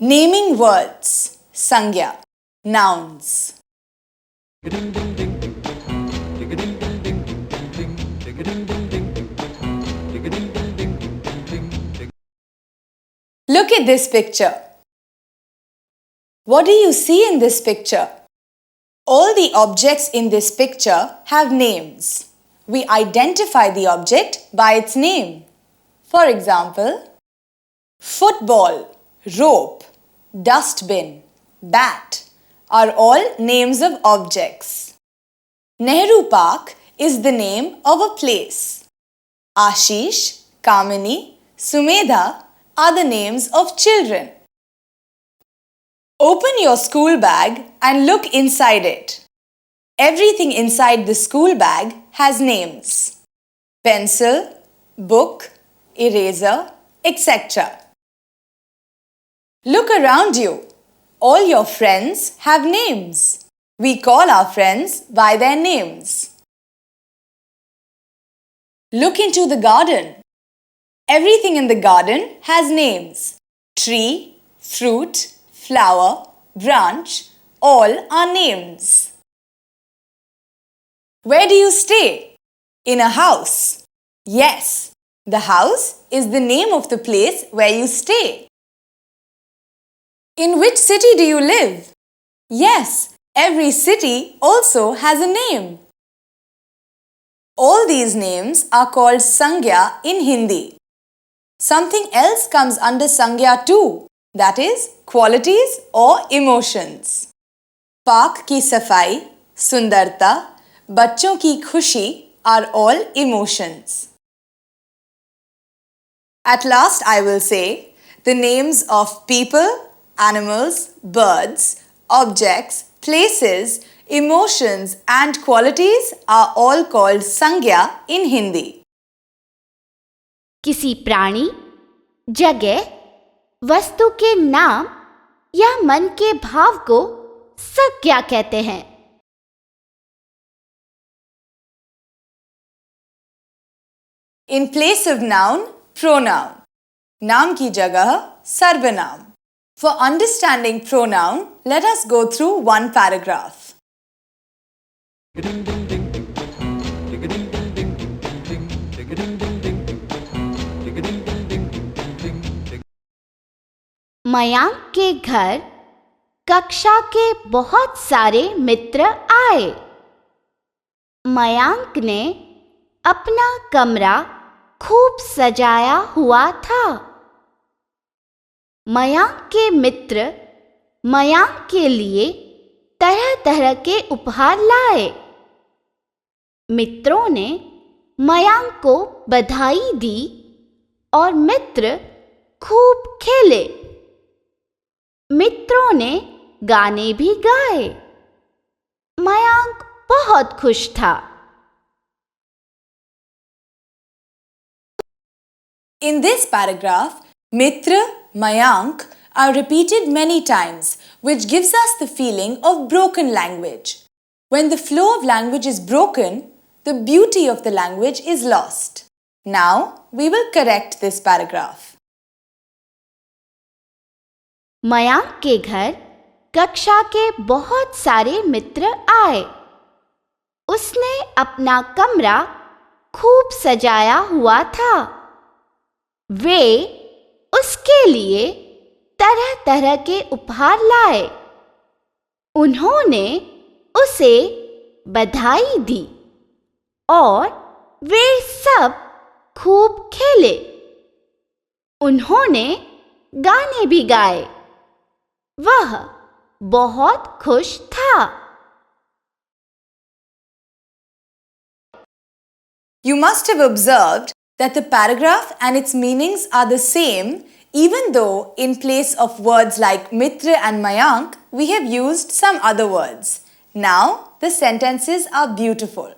Naming words. Sangya. Nouns. Look at this picture. What do you see in this picture? All the objects in this picture have names. We identify the object by its name. For example, football, rope, dustbin, bat are all names of objects. Nehru Park is the name of a place. Ashish, Kamini, Sumedha are the names of children. Open your school bag and look inside it. Everything inside the school bag has names. Pencil, book, eraser, etc. Look around you. All your friends have names. We call our friends by their names. Look into the garden. Everything in the garden has names. Tree, fruit, flower, branch, all are names. Where do you stay? In a house. Yes, the house is the name of the place where you stay. In which city do you live? Yes, every city also has a name. All these names are called Sangya in Hindi. Something else comes under Sangya too, that is, qualities or emotions. Park ki safai, sundarta, bachchon ki khushi are all emotions. At last I will say, the names of people, animals, birds, objects, places, emotions and qualities are all called Sangya in Hindi. किसी प्राणी, जगह, वस्तु के नाम या मन के भाव को संज्ञा कहते हैं. In place of noun, pronoun. नाम की जगह सर्वनाम. For understanding pronoun, let us go through one paragraph. Mayank के घर कक्षा के बहुत सारे मित्र आए. मयांक ने अपना कमरा खूब सजाया हुआ था. मयांक के मित्र मयांक के लिए तरह तरह के उपहार लाए. मित्रों ने मयांक को बधाई दी और मित्र खूब खेले. मित्रों ने गाने भी गाए. मयांक बहुत खुश था. In this paragraph, Mitra, Mayank are repeated many times, which gives us the feeling of broken language. When the flow of language is broken, the beauty of the language is lost. Now, we will correct this paragraph. Mayank के घर कक्षा के बहुत सारे मित्र आए. उसने अपना कमरा खूब सजाया हुआ था. वे उसके लिए तरह तरह के उपहार लाए. उन्होंने उसे बधाई दी और वे सब खूब खेले. उन्होंने गाने भी गाए. वह बहुत खुश था. You must have observed that the paragraph and its meanings are the same, even though in place of words like Mitra and Mayank, we have used some other words. Now, the sentences are beautiful.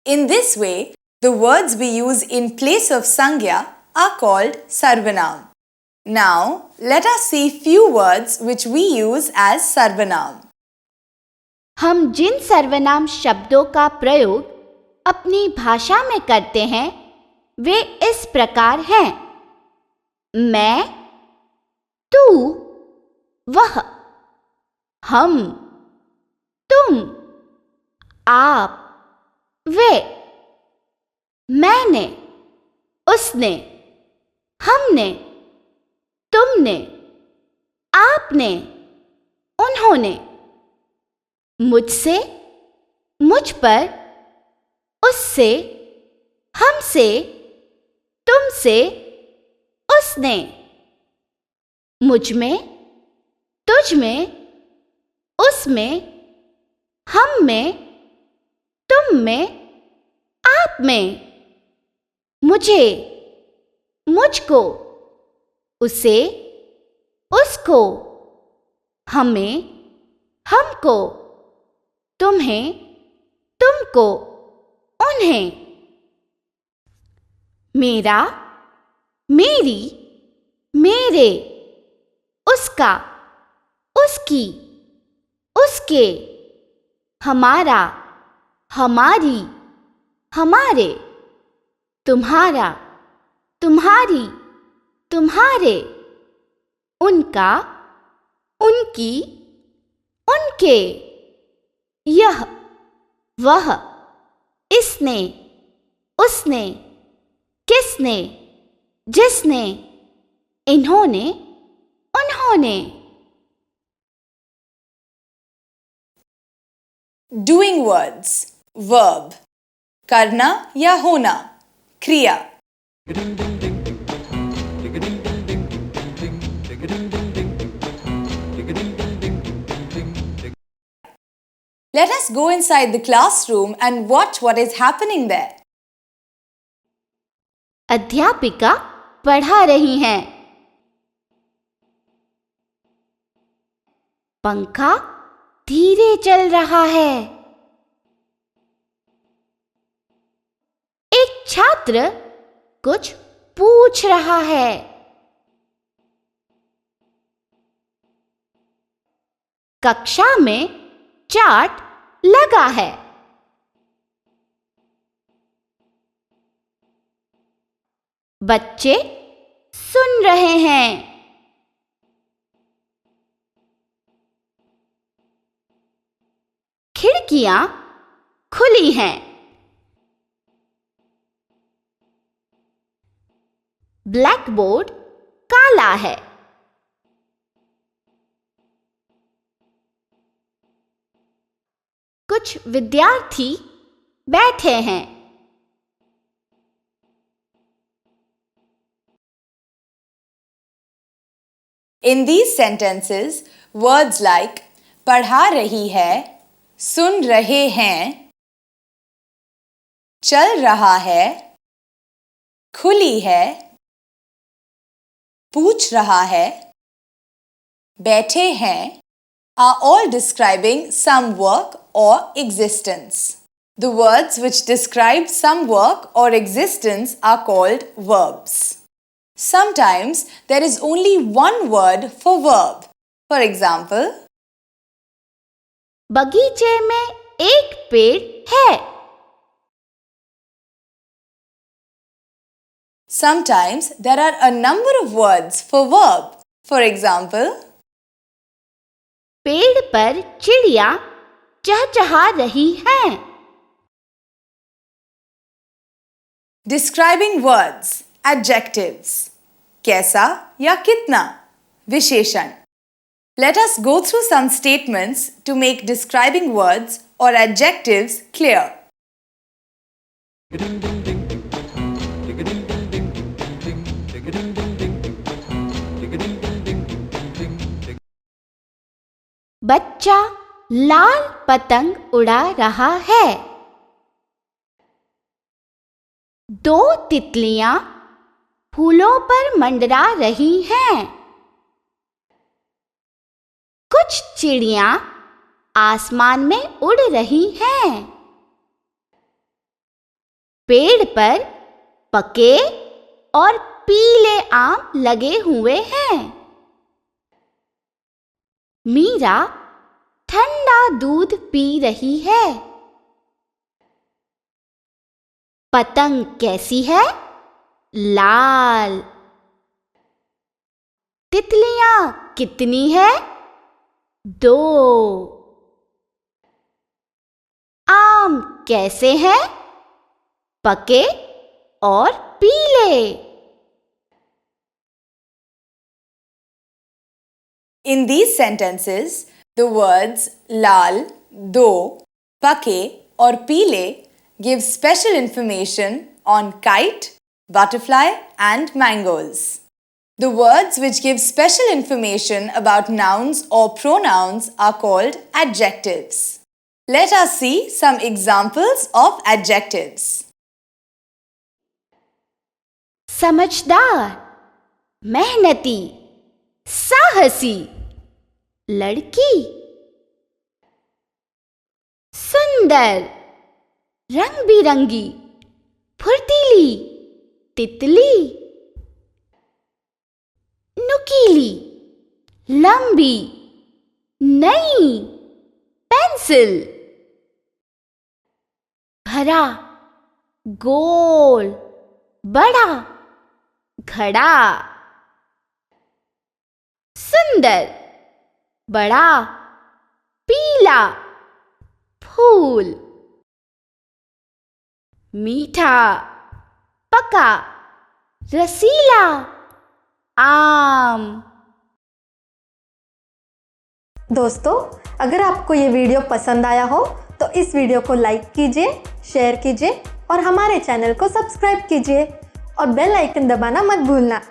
In this way, the words we use in place of Sangya are called Sarvanam. Now, let us see few words which we use as Sarvanam. हम जिन सर्वनाम शब्दों का प्रयोग अपनी भाषा में करते हैं, वे इस प्रकार हैं. मैं, तू, वह, हम, तुम, आप, वे, मैंने, उसने, हमने, तुमने, आपने, उन्होंने, मुझसे, मुझ पर, उससे, हमसे, तुमसे, उसने, मुझ में, तुझ में, उसमें, हम में, तुम में, आप में, मुझे, मुझको, उसे, उसको, हमें, हमको, तुम्हें, तुमको, उन्हें, मेरा, मेरी, मेरे, उसका, उसकी, उसके, हमारा, हमारी, हमारे, तुम्हारा, तुम्हारी, तुम्हारे, उनका, उनकी, उनके, यह, वह, इसने, उसने, किसने, जिसने, इन्होंने, उन्होंने। Doing words. Verb. करना या होना. क्रिया. Let us go inside the classroom and watch what is happening there. अध्यापिका पढ़ा रही हैं। पंखा धीरे चल रहा है। एक छात्र कुछ पूछ रहा है। कक्षा में चार्ट लगा है। बच्चे सुन रहे हैं। खिड़कियां खुली हैं। ब्लैक बोर्ड काला है। कुछ विद्यार्थी बैठे हैं। In these sentences, words like पढ़ा रही है, सुन रहे हैं, चल रहा है, खुली है, पूछ रहा है, बैठे हैं are all describing some work or existence. The words which describe some work or existence are called verbs. Sometimes there is only one word for verb. For example, बगीचे में एक पेड़ है। sometimes there are a number of words for verb. For example, पेड़ पर चिड़िया चहचहा रही हैं। describing words, adjectives. कैसा या कितना, विशेषण. Let us go through some statements to make describing words or adjectives clear. बच्चा लाल पतंग उड़ा रहा है। दो तितलियां फूलों पर मंडरा रही हैं। कुछ चिड़ियां आसमान में उड़ रही हैं। पेड़ पर पके और पीले आम लगे हुए हैं। मीरा ठंडा दूध पी रही है। पतंग कैसी है? लाल। तितलियां कितनी है? 2 आम कैसे हैं? पके और पीले। In these sentences, the words lal, do, pake or pile give special information on kite, butterfly and mangoes. The words which give special information about nouns or pronouns are called adjectives. Let us see some examples of adjectives. समझदार, मेहनती, साहसी, लड़की। सुंदर, रंग बिरंगी, फुर्तीली, तितली। नुकीली, लंबी, नई, पेंसिल। भरा, गोल, बड़ा, घड़ा। सुंदर, बड़ा, पीला, फूल। मीठा, पका, रसीला, आम। दोस्तों, अगर आपको ये वीडियो पसंद आया हो तो इस वीडियो को लाइक कीजिए, शेयर कीजिए और हमारे चैनल को सब्सक्राइब कीजिए और बेल आइकन दबाना मत भूलना।